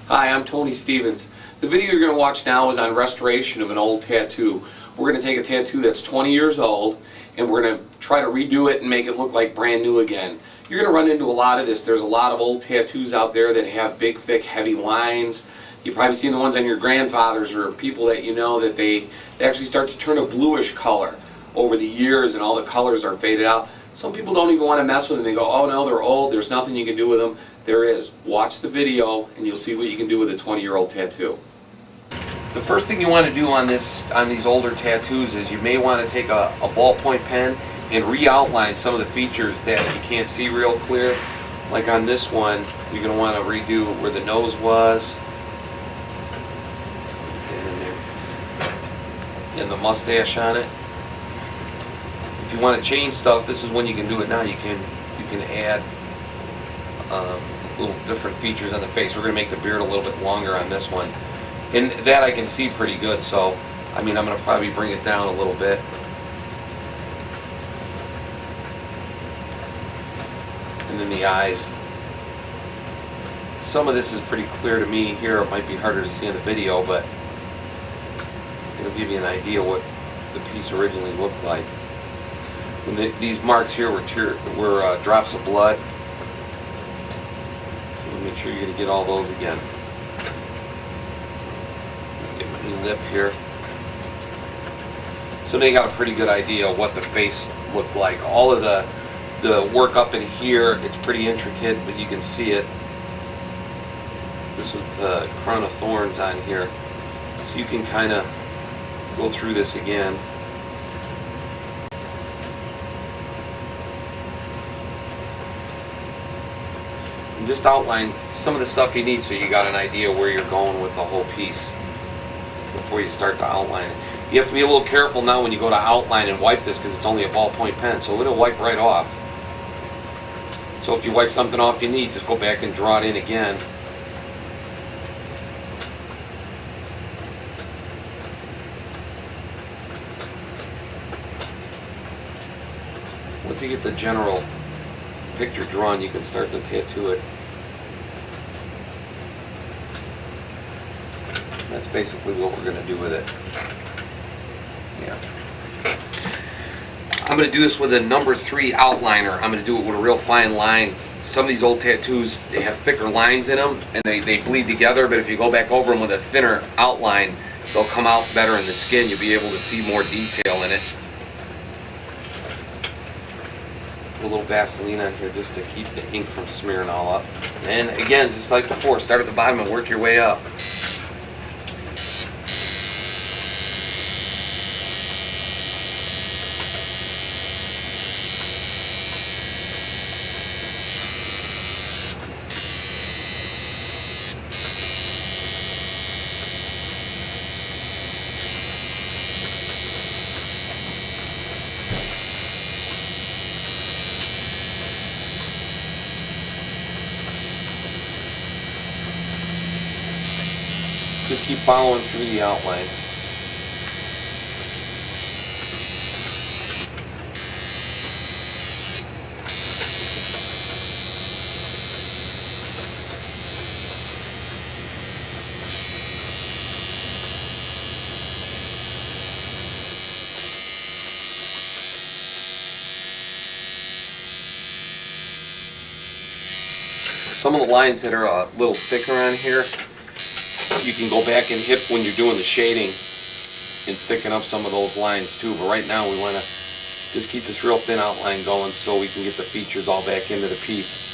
Hi, I'm Tony Stevens. The video you're going to watch now is on restoration of an old tattoo. We're going to take a tattoo that's 20 years old and we're going to try to redo it and make it look like brand new again. You're going to run into a lot of this. There's a lot of old tattoos out there that have big, thick, heavy lines. You've probably seen the ones on your grandfathers or people that you know that they actually start to turn a bluish color over the years and all the colors are faded out. Some people don't even want to mess with them. They go, oh no, they're old, there's nothing you can do with them. There is. Watch the video and you'll see what you can do with a 20-year-old tattoo. The first thing you want to do on these older tattoos is you may want to take a ballpoint pen and re-outline some of the features that you can't see real clear. Like on this one, you're going to want to redo where the nose was and the mustache on it. If you want to change stuff, this is when you can do it now. You can add little different features on the face. We're going to make the beard a little bit longer on this one. And that I can see pretty good, so I mean I'm going to probably bring it down a little bit. And then the eyes. Some of this is pretty clear to me here. It might be harder to see in the video, but it'll give you an idea what the piece originally looked like. When these marks here were drops of blood. So make sure you're going to get all those again. Get my new lip here. So now you got a pretty good idea of what the face looked like. All of the work up in here, it's pretty intricate, but you can see it. This was the crown of thorns on here. So you can kind of go through this again. And just outline some of the stuff you need so you got an idea where you're going with the whole piece before you start to outline it. You have to be a little careful now when you go to outline and wipe this because it's only a ballpoint pen, so it'll wipe right off. So if you wipe something off you need, just go back and draw it in again. Once you get the general picture drawn, you can start to tattoo it. That's basically what we're going to do with it. Yeah. I'm going to do this with a number 3 outliner. I'm going to do it with a real fine line. Some of these old tattoos, they have thicker lines in them and they bleed together, but if you go back over them with a thinner outline, they'll come out better in the skin. You'll be able to see more detail in it. Put a little Vaseline on here just to keep the ink from smearing all up. And again, just like before, start at the bottom and work your way up. Just keep following through the outline. Some of the lines that are a little thicker on here, you can go back and hit when you're doing the shading and thicken up some of those lines too. But right now we want to just keep this real thin outline going so we can get the features all back into the piece.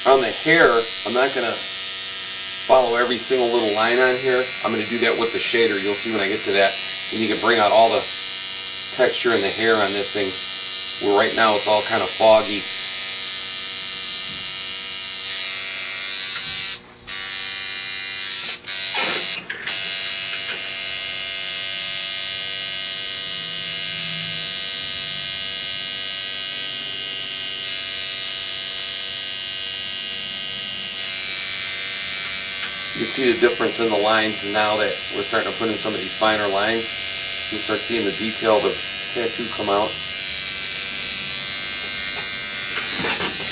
On the hair, I'm not going to follow every single little line on here. I'm going to do that with the shader. You'll see when I get to that. And you can bring out all the texture in the hair on this thing, where right now it's all kind of foggy. see the difference in the lines, and now that we're starting to put in some of these finer lines, you'll start seeing the detail of the tattoo come out.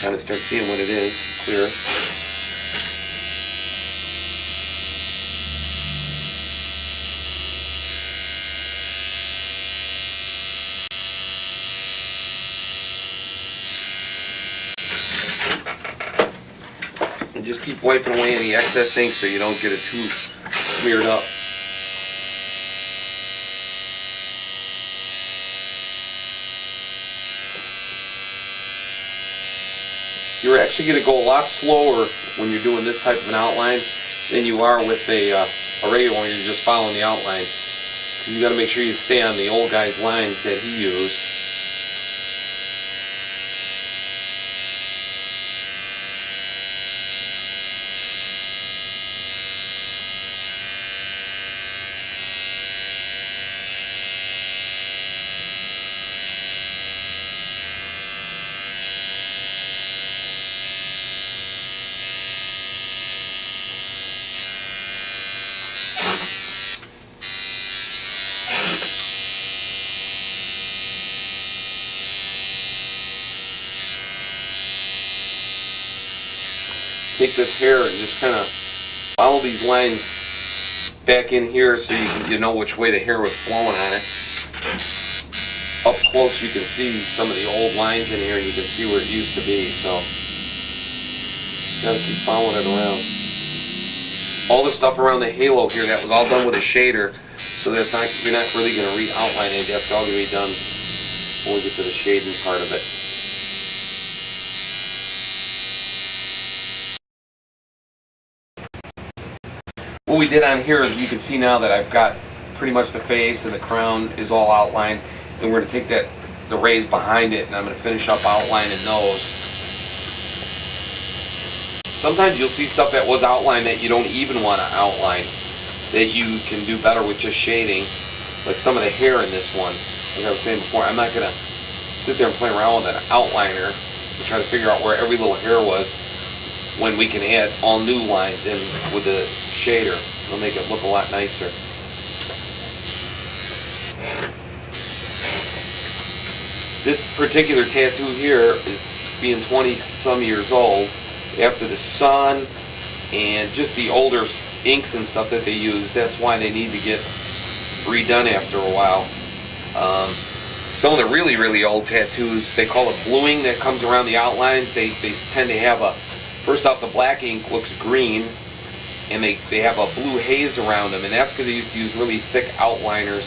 Kind of start seeing what it is, clear. And just keep wiping away any excess things so you don't get it too smeared up. You're actually going to go a lot slower when you're doing this type of an outline than you are with a regular one. You're just following the outline. You got to make sure you stay on the old guy's lines that he used. Take this hair and just kind of follow these lines back in here so you know which way the hair was flowing on it. Up close you can see some of the old lines in here and you can see where it used to be, so you gotta keep following it around. All the stuff around the halo here, that was all done with a shader, so that's not, you're not really going to re-outline it. That's all going to be done when we get to the shading part of it. What we did on here is you can see now that I've got pretty much the face and the crown is all outlined, and we're going to take the rays behind it and I'm going to finish up outlining those. Sometimes you'll see stuff that was outlined that you don't even want to outline, that you can do better with just shading, like some of the hair in this one. Like I was saying before, I'm not going to sit there and play around with an outliner to try to figure out where every little hair was when we can add all new lines in with the shader. It'll make it look a lot nicer. This particular tattoo here is being 20 some years old. After the sun and just the older inks and stuff that they use, that's why they need to get redone after a while. Some of the really, really old tattoos, they call it bluing, that comes around the outlines. They tend to have a, first off, the black ink looks green, and they have a blue haze around them, and that's because they used to use really thick outliners,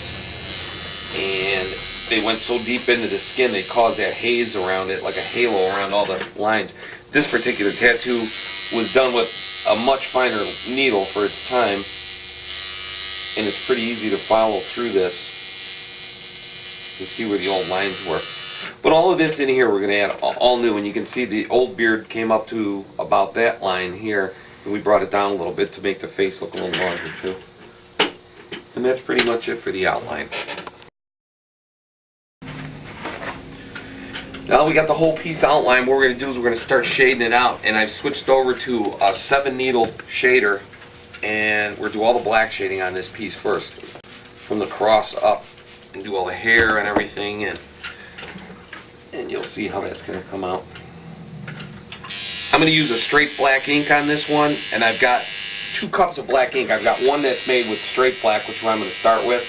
and they went so deep into the skin they caused that haze around it, like a halo around all the lines. This particular tattoo was done with a much finer needle for its time, and it's pretty easy to follow through this to see where the old lines were. But all of this in here we're going to add all new, and you can see the old beard came up to about that line here, and we brought it down a little bit to make the face look a little larger too. And that's pretty much it for the outline. Now we got the whole piece outlined. What we're going to do is we're going to start shading it out, and I've switched over to a 7-needle shader, and we're going to do all the black shading on this piece first, from the cross up, and do all the hair and everything, and you'll see how that's going to come out. I'm going to use a straight black ink on this one, and I've got 2 cups of black ink. I've got one that's made with straight black, which is what I'm going to start with,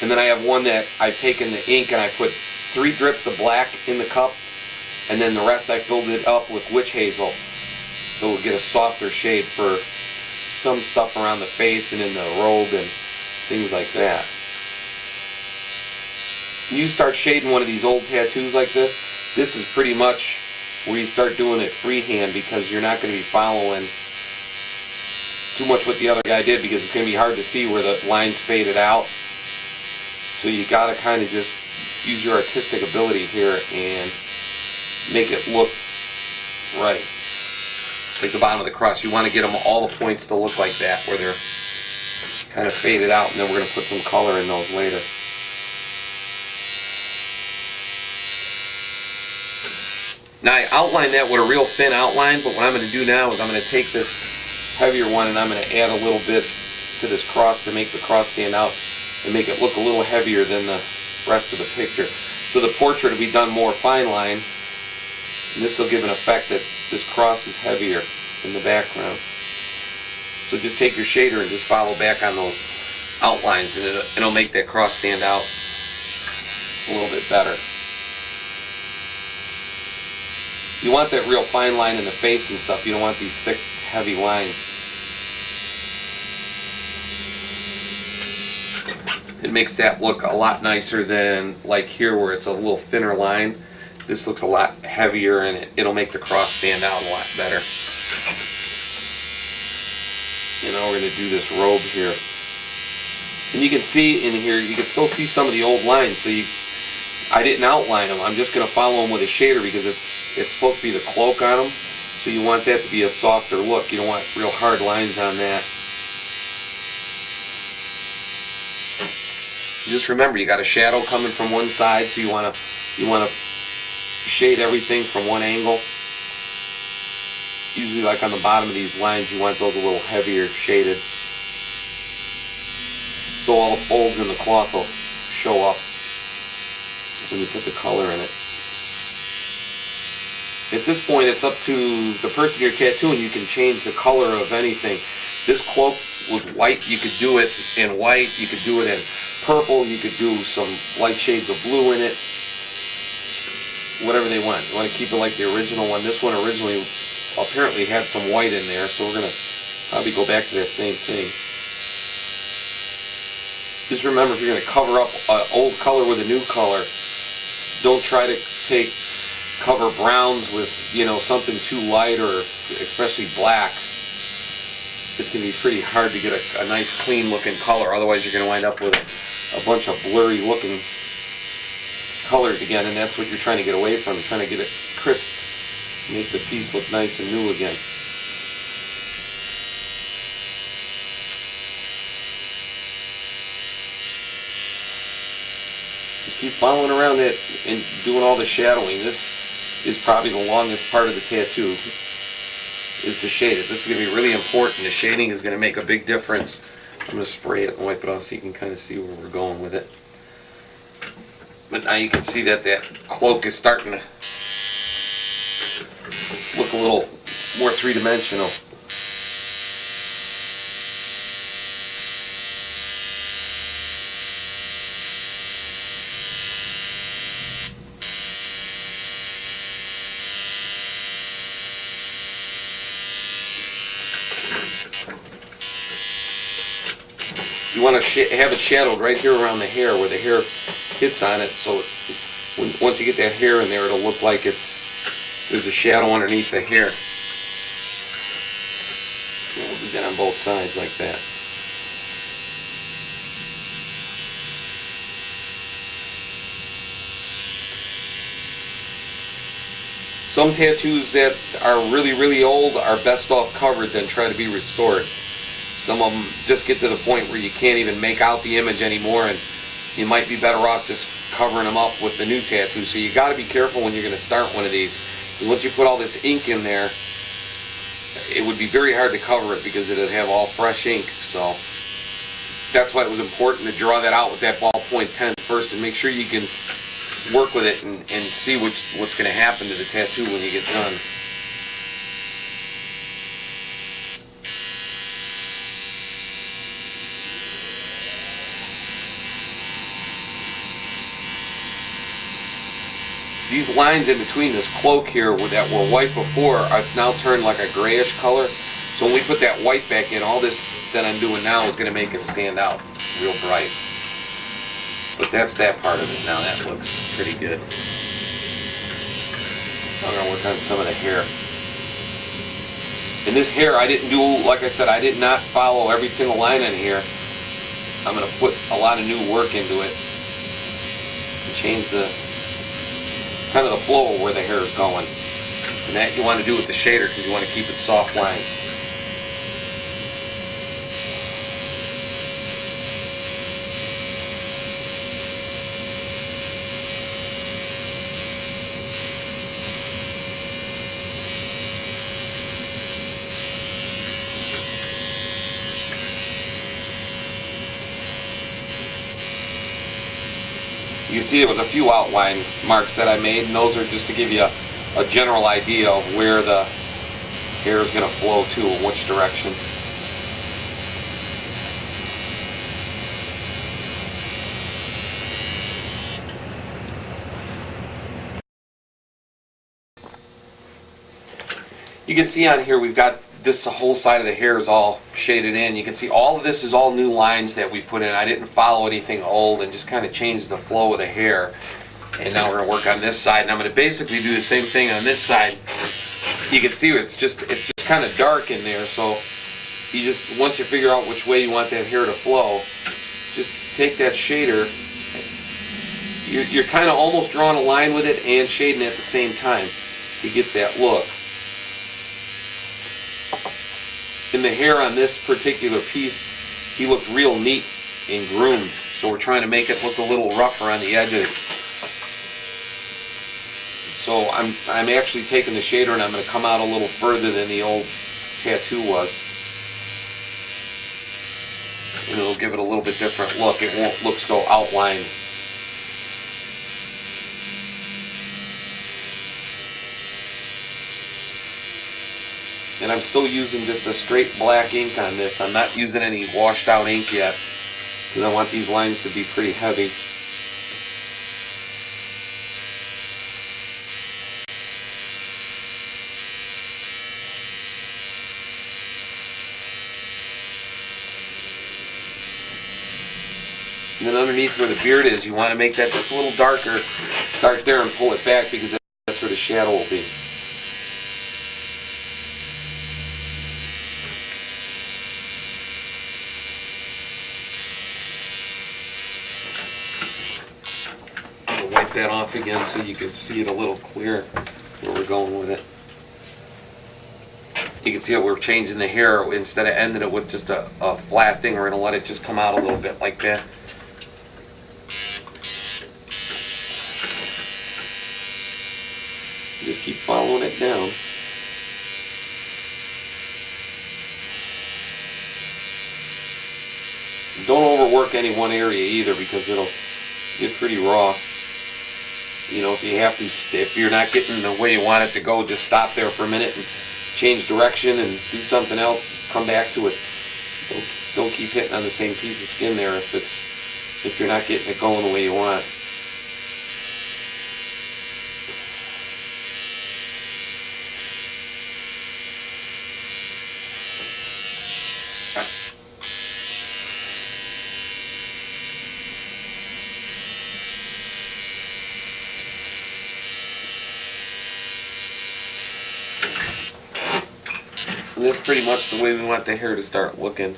and then I have one that I've taken the ink and I put 3 drips of black in the cup, and then the rest I filled it up with witch hazel, so we'll get a softer shade for some stuff around the face and in the robe and things like that. When you start shading one of these old tattoos like this is pretty much where you start doing it freehand, because you're not going to be following too much what the other guy did, because it's going to be hard to see where the lines faded out. So you got to kind of just use your artistic ability here and make it look right. Like the bottom of the cross, you want to get them all the points to look like that, where they're kind of faded out, and then we're going to put some color in those later. Now I outlined that with a real thin outline, but what I'm going to do now is I'm going to take this heavier one, and I'm going to add a little bit to this cross to make the cross stand out and make it look a little heavier than the rest of the picture. So the portrait will be done more fine line, and this will give an effect that this cross is heavier in the background. So just take your shader and just follow back on those outlines, and it'll make that cross stand out a little bit better. You want that real fine line in the face and stuff. You don't want these thick, heavy lines. It makes that look a lot nicer than like here where it's a little thinner line. This looks a lot heavier, and it'll make the cross stand out a lot better. And now we're going to do this robe here. And you can see in here, you can still see some of the old lines. So I didn't outline them. I'm just going to follow them with a shader because it's supposed to be the cloak on them. So you want that to be a softer look. You don't want real hard lines on that. Just remember, you got a shadow coming from one side, so you want to shade everything from one angle. Usually, like on the bottom of these lines, you want those a little heavier shaded, so all the folds in the cloth will show up when you put the color in it. At this point, it's up to the person you're tattooing. You can change the color of anything. This cloak was white. You could do it in white. You could do it in purple. You could do some light shades of blue in it. Whatever they want. You want to keep it like the original one. This one originally apparently had some white in there, so we're going to probably go back to that same thing. Just remember, if you're going to cover up an old color with a new color, don't try to cover browns with, something too light, or especially black. It's going to be pretty hard to get a nice clean looking color. Otherwise you're going to wind up with a bunch of blurry looking colors again, and that's what you're trying to get away from. You're trying to get it crisp, make the piece look nice and new again. Just keep following around it and doing all the shadowing. This is probably the longest part of the tattoo, is to shade it. This is going to be really important. The shading is going to make a big difference. I'm going to spray it and wipe it off so you can kind of see where we're going with it. But now you can see that that cloak is starting to look a little more three-dimensional. You want to have it shadowed right here around the hair, where the hair hits on it, so once you get that hair in there, it'll look like there's a shadow underneath the hair. We'll do that on both sides like that. Some tattoos that are really, really old are best off covered than try to be restored. Some of them just get to the point where you can't even make out the image anymore, and you might be better off just covering them up with the new tattoo. So you got to be careful when you're going to start one of these. And once you put all this ink in there, it would be very hard to cover it because it would have all fresh ink. So that's why it was important to draw that out with that ballpoint pen first, and make sure you can work with it and see what's going to happen to the tattoo when you get done. These lines in between this cloak here that were white before are now turned like a grayish color. So when we put that white back in, all this that I'm doing now is going to make it stand out real bright. But that's that part of it now. That looks pretty good. I'm going to work on some of the hair. And this hair, I didn't do, like I said, I did not follow every single line in here. I'm going to put a lot of new work into it and change the kind of the flow of where the hair is going. And that you want to do with the shader because you want to keep it soft lines. You can see there was a few outline marks that I made, and those are just to give you a general idea of where the hair is going to flow to and which direction. You can see on here we've got this whole side of the hair is all shaded in. You can see all of this is all new lines that we put in. I didn't follow anything old and just kind of changed the flow of the hair. And now we're going to work on this side, and I'm going to basically do the same thing on this side. You can see it's just kind of dark in there, so you just, once you figure out which way you want that hair to flow, just take that shader. You're kind of almost drawing a line with it and shading at the same time to get that look. In the hair on this particular piece, he looked real neat and groomed, so we're trying to make it look a little rougher on the edges. So I'm actually taking the shader and I'm going to come out a little further than the old tattoo was. And it'll give it a little bit different look. It won't look so outlined. And I'm still using just a straight black ink on this. I'm not using any washed out ink yet, because I want these lines to be pretty heavy. And then underneath where the beard is, you want to make that just a little darker. Start there and pull it back, because that's where the shadow will be. I'll wipe that off again so you can see it a little clearer where we're going with it. You can see how we're changing the hair. Instead of ending it with just a flat thing, we're going to let it just come out a little bit like that. Just keep following it down. Don't overwork any one area either, because it'll get pretty raw. You know, if you have to, if you're not getting the way you want it to go, just stop there for a minute and change direction and do something else. Come back to it. Don't keep hitting on the same piece of skin there if you're not getting it going the way you want. And that's pretty much the way we want the hair to start looking. And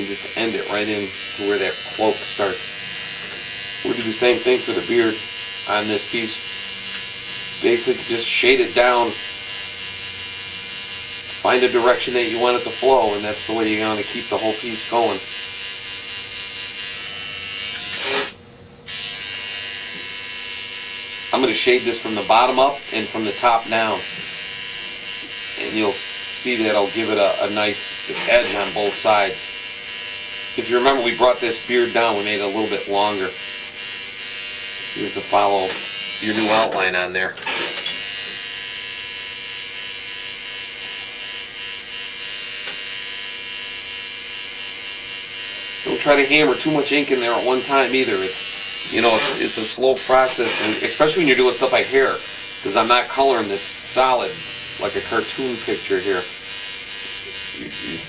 just end it right in to where that cloak starts. We'll do the same thing for the beard on this piece. Basically just shade it down. Find a direction that you want it to flow, and that's the way you're going to keep the whole piece going. I'm going to shade this from the bottom up and from the top down. And you'll see that I'll give it a nice edge on both sides. If you remember, we brought this beard down, we made it a little bit longer. You have to follow your new outline on there. Don't try to hammer too much ink in there at one time either. It's a slow process, and especially when you're doing stuff like hair, because I'm not coloring this solid like a cartoon picture here.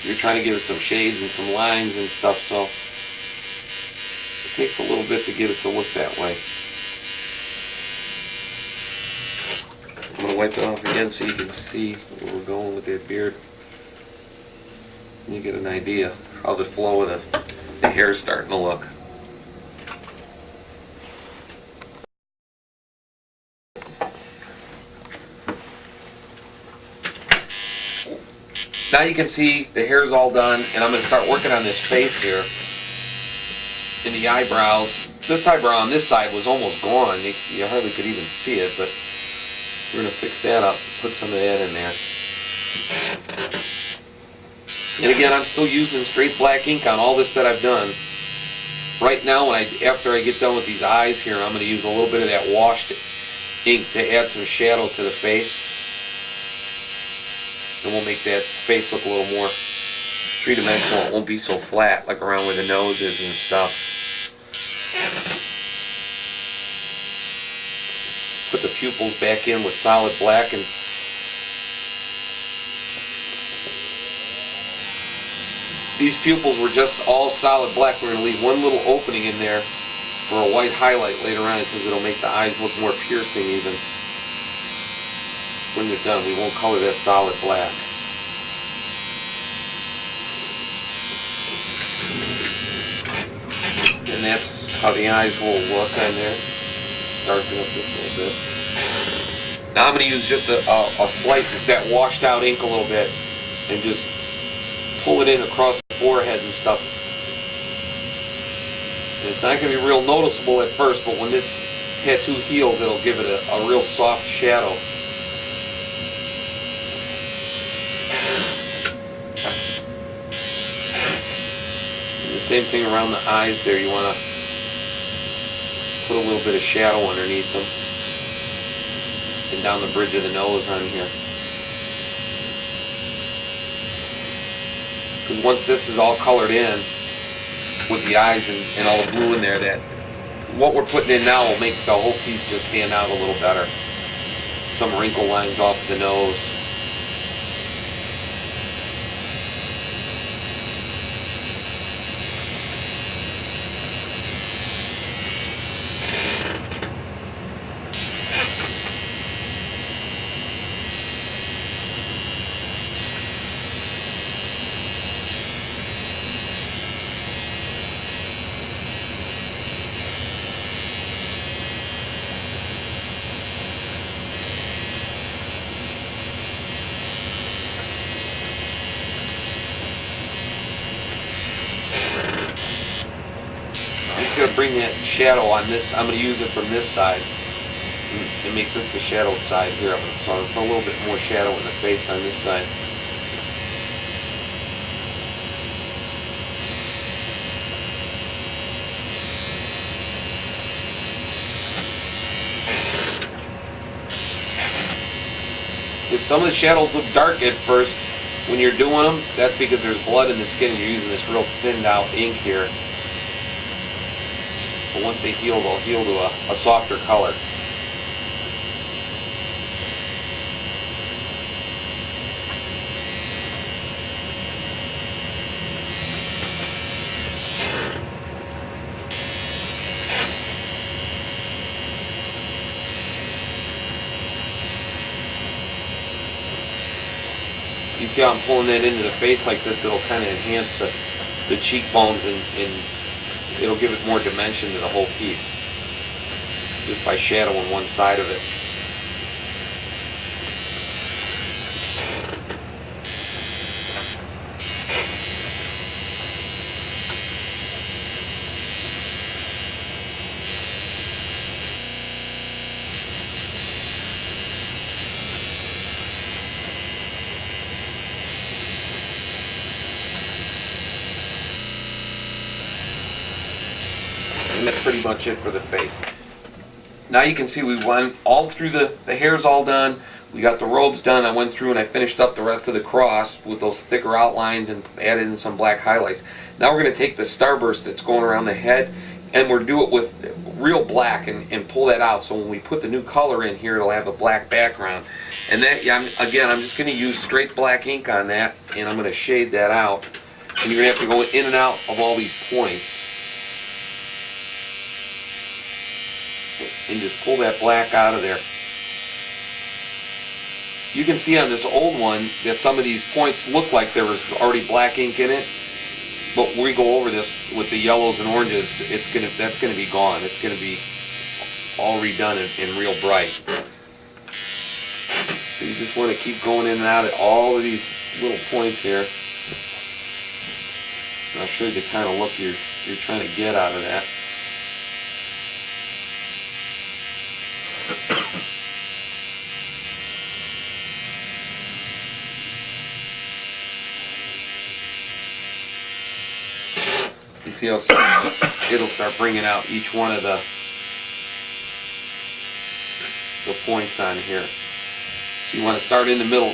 You're trying to give it some shades and some lines and stuff, so it takes a little bit to get it to look that way. I'm going to wipe it off again so you can see where we're going with that beard. And you get an idea how the flow of the hair is starting to look. Now you can see the hair's all done, and I'm going to start working on this face here. In the eyebrows. This eyebrow on this side was almost gone. You hardly could even see it, but we're going to fix that up, put some of that in there. And again, I'm still using straight black ink on all this that I've done. Right now, after I get done with these eyes here, I'm going to use a little bit of that washed ink to add some shadow to the face. And we'll make that face look a little more three-dimensional. It won't be so flat like around where the nose is and stuff. Put the pupils back in with solid black, and these pupils were just all solid black. We're going to leave one little opening in there for a white highlight later on because it'll make the eyes look more piercing even. When they're done, we won't color that solid black. And that's how the eyes will look on there. Darken up just a little bit. Now I'm going to use just a slice of that washed out ink a little bit and just pull it in across the forehead and stuff. And it's not going to be real noticeable at first, but when this tattoo heals, it'll give it a real soft shadow. And the same thing around the eyes there. You want to put a little bit of shadow underneath them and down the bridge of the nose on here. Because once this is all colored in with the eyes and all the blue in there, that what we're putting in now will make the whole piece just stand out a little better. Some wrinkle lines off the nose. Going to bring that shadow on this. I'm going to use it from this side and make this the shadowed side here. So I'm going to put a little bit more shadow in the face on this side. If some of the shadows look dark at first when you're doing them, that's because there's blood in the skin and you're using this real thinned out ink here. But once they heal, they'll heal to a softer color. You see how I'm pulling that into the face like this? It'll kind of enhance the cheekbones and it'll give it more dimension to the whole piece just by shadowing one side of it. And that's pretty much it for the face. Now you can see we went all through the hair's all done. We got the robes done. I went through and I finished up the rest of the cross with those thicker outlines and added in some black highlights. Now we're going to take the starburst that's going around the head and we'll do it with real black and pull that out. So when we put the new color in here, it'll have a black background. And that, yeah, again, I'm just going to use straight black ink on that and I'm going to shade that out. And you're going to have to go in and out of all these points. And just pull that black out of there. You can see on this old one that some of these points look like there was already black ink in it, but when we go over this with the yellows and oranges, that's gonna be gone. It's gonna be all redone and real bright. So you just want to keep going in and out at all of these little points here. And I'll show you the kind of look you're trying to get out of that. see how it'll start bringing out each one of the points on here. So you want to start in the middle,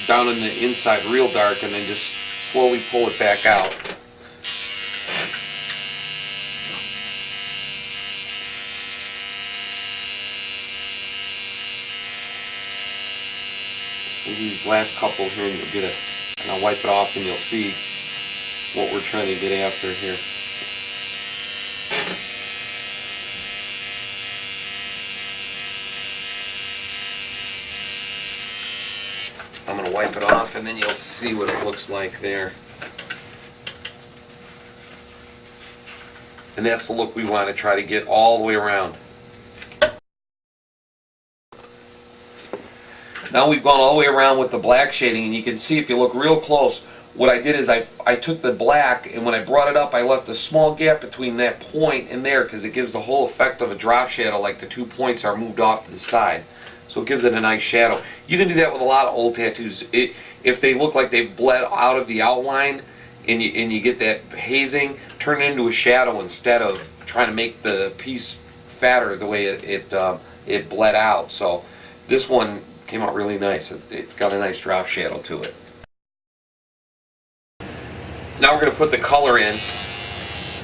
down in the inside real dark, and then just slowly pull it back out. We'll do these last couple here, and you'll get and I'll wipe it off, and you'll see what we're trying to get after here. I'm going to wipe it off, and then you'll see what it looks like there. And that's the look we want to try to get all the way around. Now we've gone all the way around with the black shading, and you can see if you look real close, what I did is I took the black, and when I brought it up, I left a small gap between that point and there, because it gives the whole effect of a drop shadow, like the 2 points are moved off to the side. So it gives it a nice shadow. You can do that with a lot of old tattoos. If they look like they've bled out of the outline, and you get that hazing, turn it into a shadow instead of trying to make the piece fatter the way it bled out. So this one came out really nice. It got a nice drop shadow to it. Now we're going to put the color in.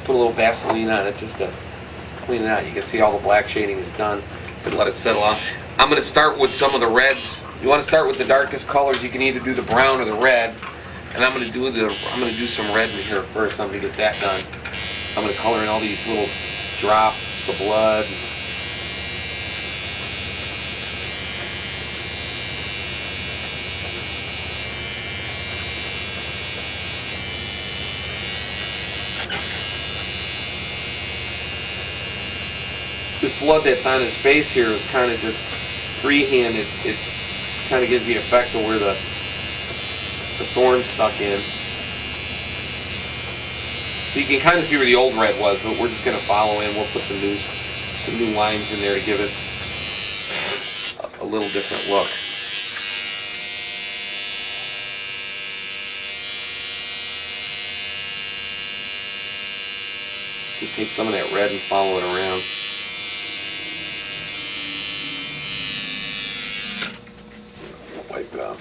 Put a little Vaseline on it just to clean it out. You can see all the black shading is done. And let it settle on. I'm going to start with some of the reds. You want to start with the darkest colors. You can either do the brown or the red. And I'm going to do some red in here first. I'm going to get that done. I'm going to color in all these little drops of blood. This blood that's on his face here is kind of just freehand. It's kind of gives the effect of where the thorn stuck in. So you can kind of see where the old red was, but we're just going to follow in. We'll put some new lines in there to give it a little different look. Just take some of that red and follow it around. Wipe it off.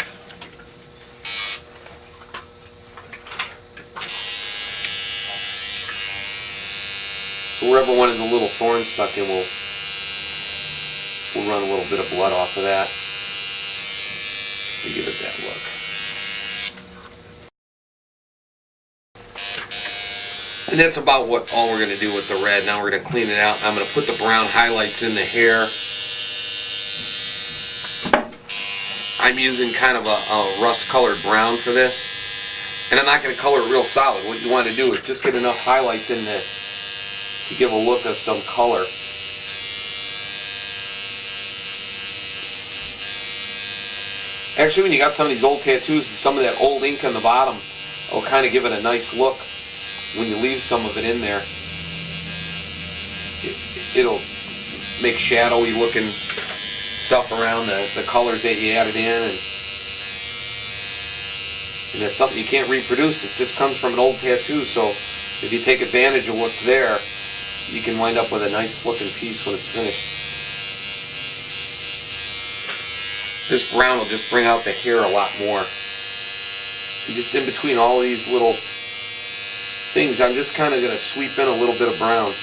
So wherever one is a little thorn stuck in, we'll run a little bit of blood off of that to give it that look. And that's about all we're going to do with the red. Now we're going to clean it out. I'm going to put the brown highlights in the hair. I'm using kind of a rust-colored brown for this. And I'm not going to color it real solid. What you want to do is just get enough highlights in this to give a look of some color. Actually, when you got some of these old tattoos, some of that old ink on the bottom will kind of give it a nice look when you leave some of it in there. It'll make shadowy looking stuff around the colors that you added in, and that's something you can't reproduce. It just comes from an old tattoo, so if you take advantage of what's there, you can wind up with a nice looking piece when it's finished. This brown will just bring out the hair a lot more. So just in between all these little things, I'm just kind of going to sweep in a little bit of brown.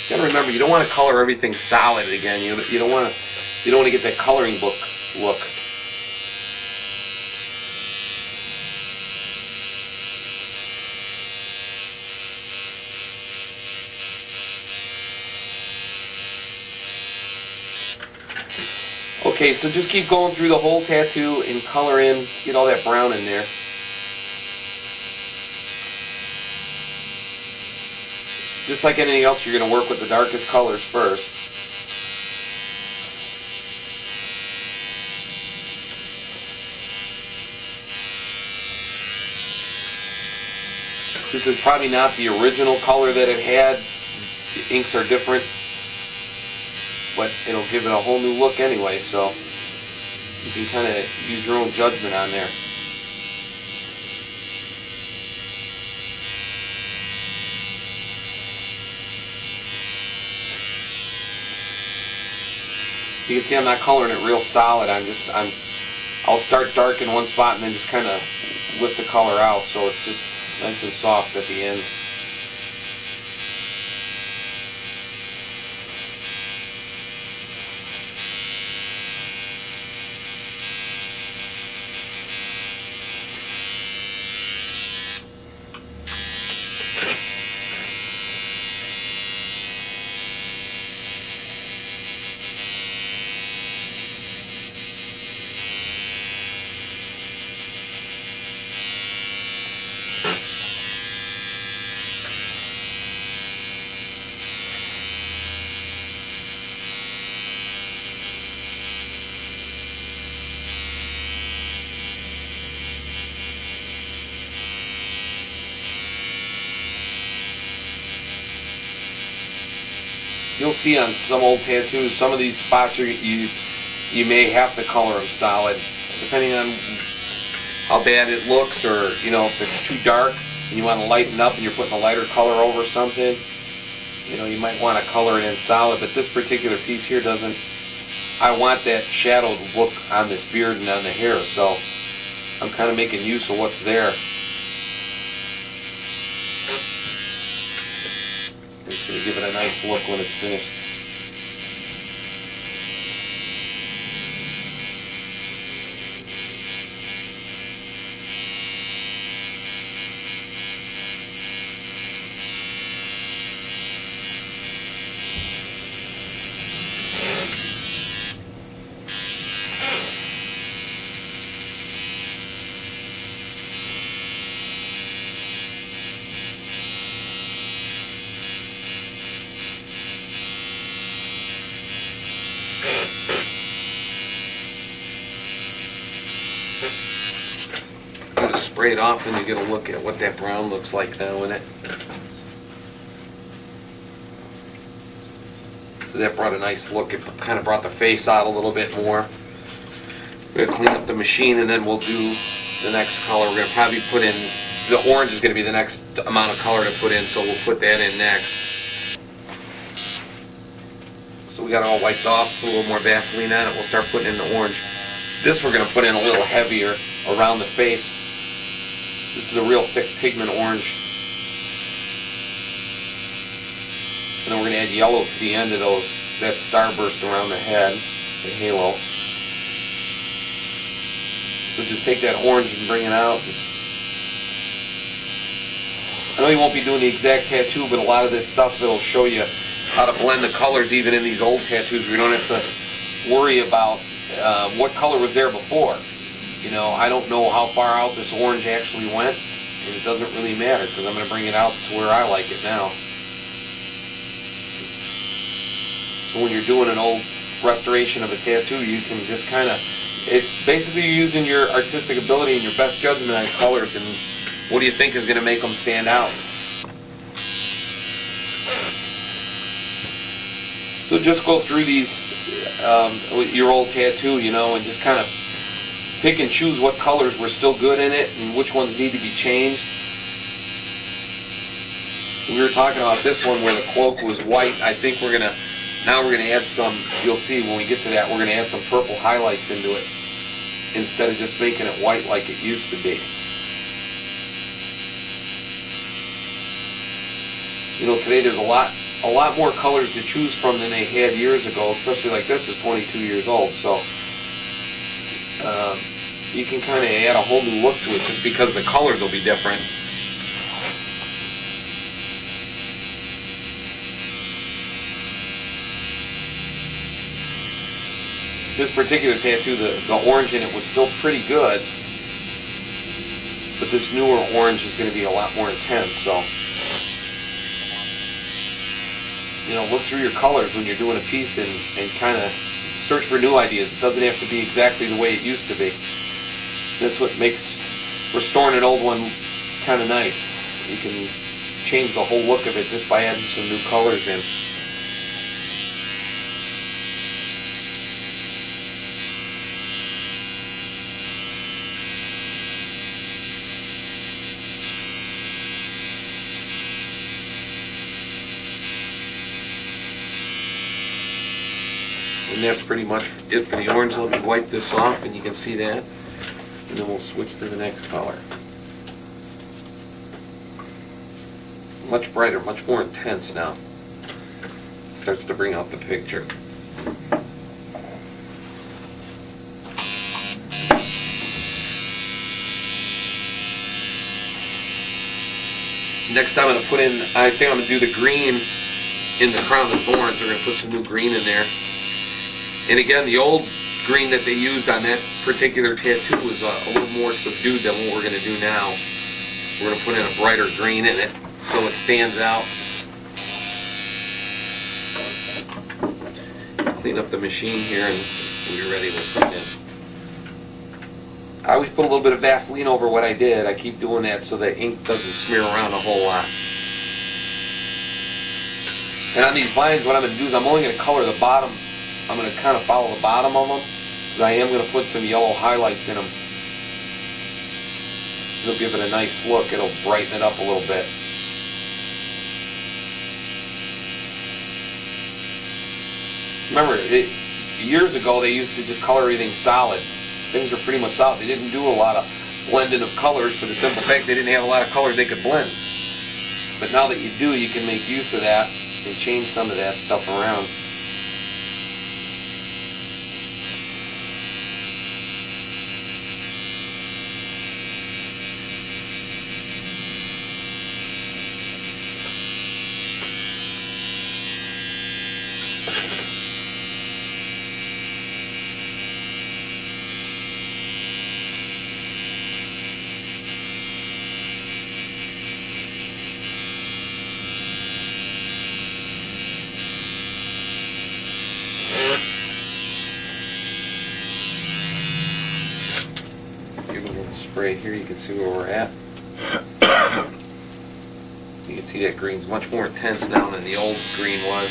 You gotta remember, you don't want to color everything solid again. You don't want to get that coloring book look. Okay, so just keep going through the whole tattoo and color in, get all that brown in there. Just like anything else, you're going to work with the darkest colors first. This is probably not the original color that it had. The inks are different. but it'll give it a whole new look anyway, so you can kind of use your own judgment on there. You can see I'm not coloring it real solid. I'll start dark in one spot and then just kind of lift the color out so it's just nice and soft at the end. You'll see on some old tattoos, some of these spots you may have to color them solid, depending on how bad it looks, or if it's too dark and you want to lighten up and you're putting a lighter color over something. You might want to color it in solid, but this particular piece here doesn't. I want that shadowed look on this beard and on the hair, so I'm kind of making use of what's there. It's going to give it a nice look when it's finished. I'm going to spray it off and you get a look at what that brown looks like now in it. So that brought a nice look. It kind of brought the face out a little bit more. We're going to clean up the machine and then we'll do the next color. We're going to probably put in, the orange is going to be the next amount of color to put in, so we'll put that in next. So we got it all wiped off, put a little more Vaseline on it, we'll start putting in the orange. This we're going to put in a little heavier around the face. This is a real thick pigment orange. And then we're going to add yellow to the end of that starburst around the head, the halo. So just take that orange and bring it out. I know you won't be doing the exact tattoo, but a lot of this stuff will show you how to blend the colors even in these old tattoos. We don't have to worry about what color was there before. I don't know how far out this orange actually went, and it doesn't really matter because I'm going to bring it out to where I like it now. So when you're doing an old restoration of a tattoo, you can just kind of, it's basically using your artistic ability and your best judgment on colors and what do you think is going to make them stand out. So just go through these, your old tattoo, and just kind of pick and choose what colors were still good in it and which ones need to be changed. We were talking about this one where the cloak was white. I think now we're going to add some, you'll see when we get to that, we're going to add some purple highlights into it instead of just making it white like it used to be. Today there's a lot more colors to choose from than they had years ago, especially like this is 22 years old, so you can kind of add a whole new look to it just because the colors will be different. This particular tattoo, the orange in it was still pretty good, but this newer orange is going to be a lot more intense, so look through your colors when you're doing a piece and kind of search for new ideas. It doesn't have to be exactly the way it used to be. That's what makes restoring an old one kind of nice. You can change the whole look of it just by adding some new colors in. And that's pretty much it for the orange. Let me wipe this off and you can see that. And then we'll switch to the next color. Much brighter, much more intense now. Starts to bring out the picture. Next I'm going to put in, I think I'm going to do the green in the crown of thorns. We're going to put some new green in there. And again, the old green that they used on that particular tattoo was a little more subdued than what we're going to do now. We're going to put in a brighter green in it so it stands out. Clean up the machine here and we'll be ready to put it in. I always put a little bit of Vaseline over what I did. I keep doing that so the ink doesn't smear around a whole lot. And on these vines, what I'm going to do is I'm only going to color the bottom. I'm going to kind of follow the bottom of them, because I am going to put some yellow highlights in them. It'll give it a nice look. It'll brighten it up a little bit. Remember, years ago they used to just color everything solid. Things are pretty much solid. They didn't do a lot of blending of colors for the simple fact they didn't have a lot of colors they could blend. But now that you do, you can make use of that and change some of that stuff around. Give it a little spray here, you can see where we're at. You can see that green's much more intense now than the old green was.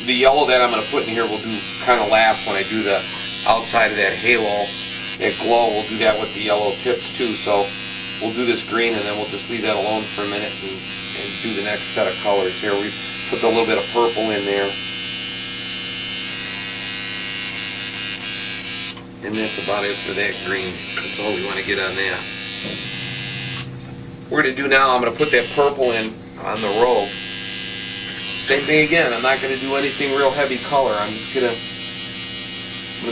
The yellow that I'm going to put in here will do kind of last when I do the outside of that halo, that glow. We'll do that with the yellow tips too. So we'll do this green and then we'll just leave that alone for a minute and do the next set of colors here. We put a little bit of purple in there. And that's about it for that green. That's all we want to get on that. We're going to do now, I'm going to put that purple in on the robe. Same thing again, I'm not going to do anything real heavy color. I'm just going to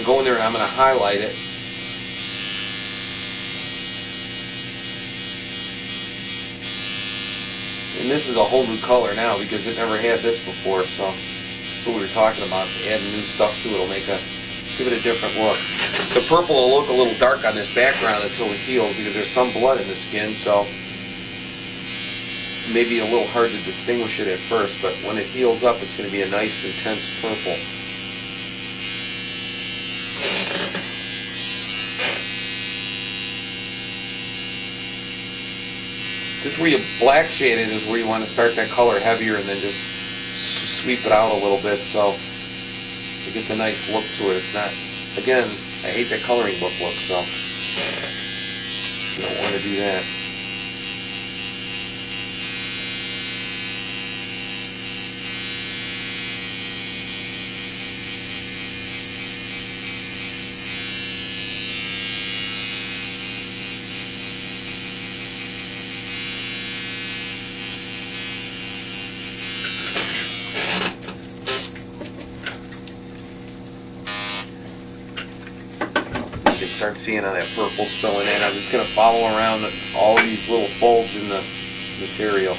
go in there and I'm going to highlight it. And this is a whole new color now because it never had this before, so that's what we were talking about. Adding new stuff to it will make give it a different look. The purple will look a little dark on this background until it heals because there's some blood in the skin, so maybe a little hard to distinguish it at first, but when it heals up it's going to be a nice intense purple. Just where you black shade it is where you want to start that color heavier and then just sweep it out a little bit so it gets a nice look to it. It's not, again, I hate that coloring book look, so you don't want to do that. Start seeing how that purple spilling in. I'm just going to follow around all these little folds in the material.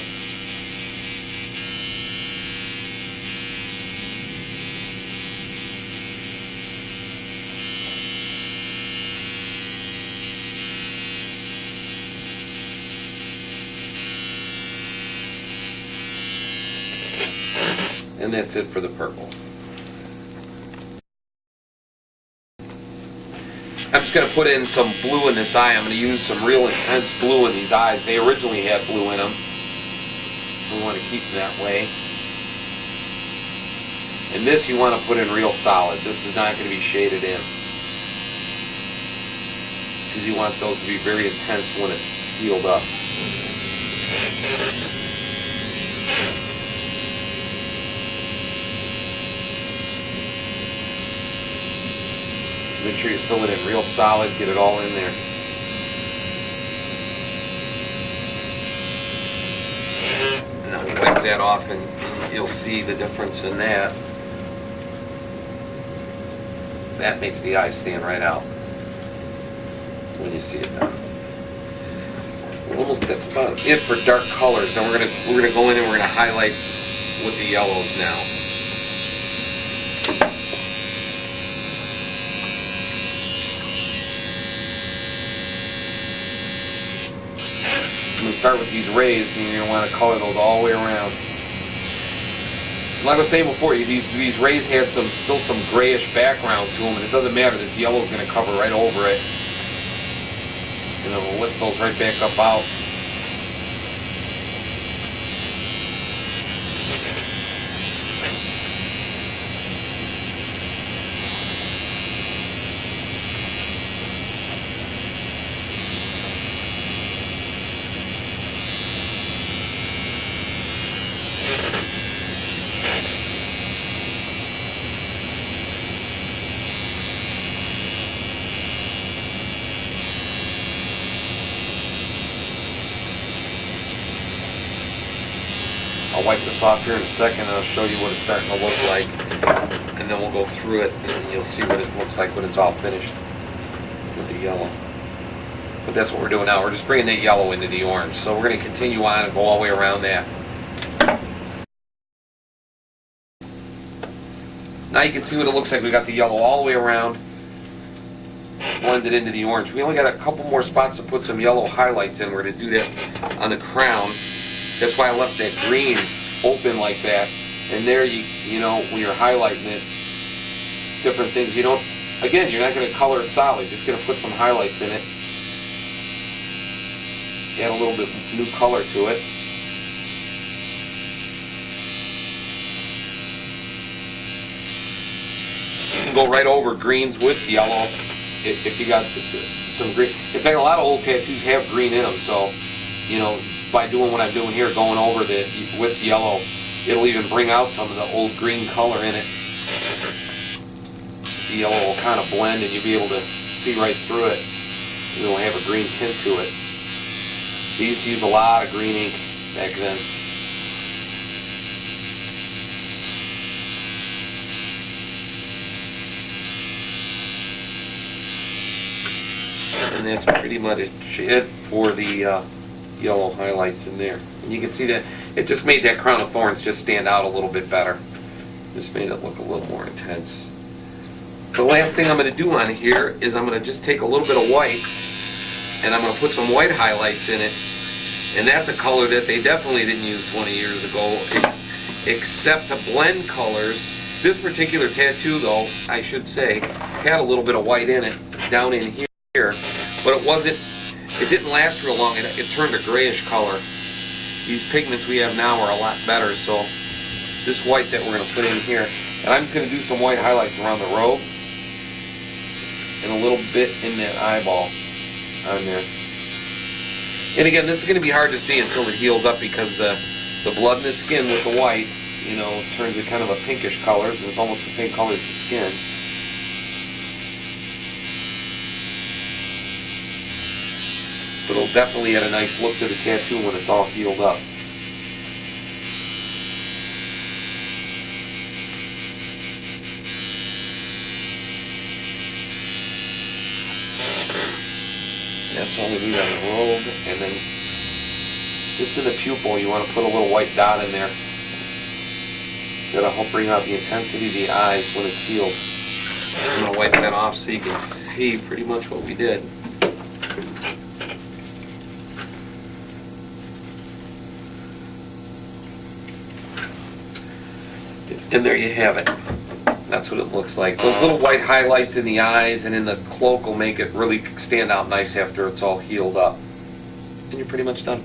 And that's it for the purple. I'm just going to put in some blue in this eye. I'm going to use some real intense blue in these eyes. They originally had blue in them. so we want to keep them that way. And this you want to put in real solid. This is not going to be shaded in, because you want those to be very intense when it's healed up. Make sure you fill it in real solid, get it all in there. And now we wipe that off and you'll see the difference in that. That makes the eye stand right out when you see it now. Almost, that's about it for dark colors. Now we're gonna go in and we're gonna highlight with the yellows now. I'm going to start with these rays, and you're going to want to color those all the way around. Like I was saying before, these rays had still some grayish background to them, and it doesn't matter. This yellow is going to cover right over it. And then we'll lift those right back up out. I'll wipe this off here in a second and I'll show you what it's starting to look like. And then we'll go through it and you'll see what it looks like when it's all finished with the yellow. But that's what we're doing now. We're just bringing that yellow into the orange. So we're going to continue on and go all the way around that. Now you can see what it looks like. We got the yellow all the way around, blended into the orange. We only got a couple more spots to put some yellow highlights in. We're going to do that on the crown. That's why I left that green open like that. And there you know, when you're highlighting it, different things. You don't, again, you're not going to color it solid. You're just going to put some highlights in it. Add a little bit new color to it. You can go right over greens with yellow if you got some green. In fact, a lot of old tattoos have green in them, so, you know, by doing what I'm doing here, going over with yellow, it'll even bring out some of the old green color in it. The yellow will kind of blend and you'll be able to see right through it. It'll have a green tint to it. They used to use a lot of green ink back then. And that's pretty much it for the yellow highlights in there. And you can see that it just made that crown of thorns just stand out a little bit better. Just made it look a little more intense. The last thing I'm going to do on here is I'm going to just take a little bit of white and I'm going to put some white highlights in it. And that's a color that they definitely didn't use 20 years ago, except to blend colors. This particular tattoo, though, I should say, had a little bit of white in it down in here, but it didn't last real long. It turned a grayish color. These pigments we have now are a lot better, so this white that we're going to put in here, and I'm just going to do some white highlights around the robe and a little bit in that eyeball on there. And again, this is going to be hard to see until it heals up because the blood in the skin with the white, you know, turns it kind of a pinkish color, and it's almost the same color as the skin. But it'll definitely add a nice look to the tattoo when it's all healed up. That's all we need on the robe, and then just in the pupil you want to put a little white dot in there. That'll help bring out the intensity of the eyes when it's healed. I'm going to wipe that off so you can see pretty much what we did. And there you have it. That's what it looks like. Those little white highlights in the eyes and in the cloak will make it really stand out nice after it's all healed up. And you're pretty much done.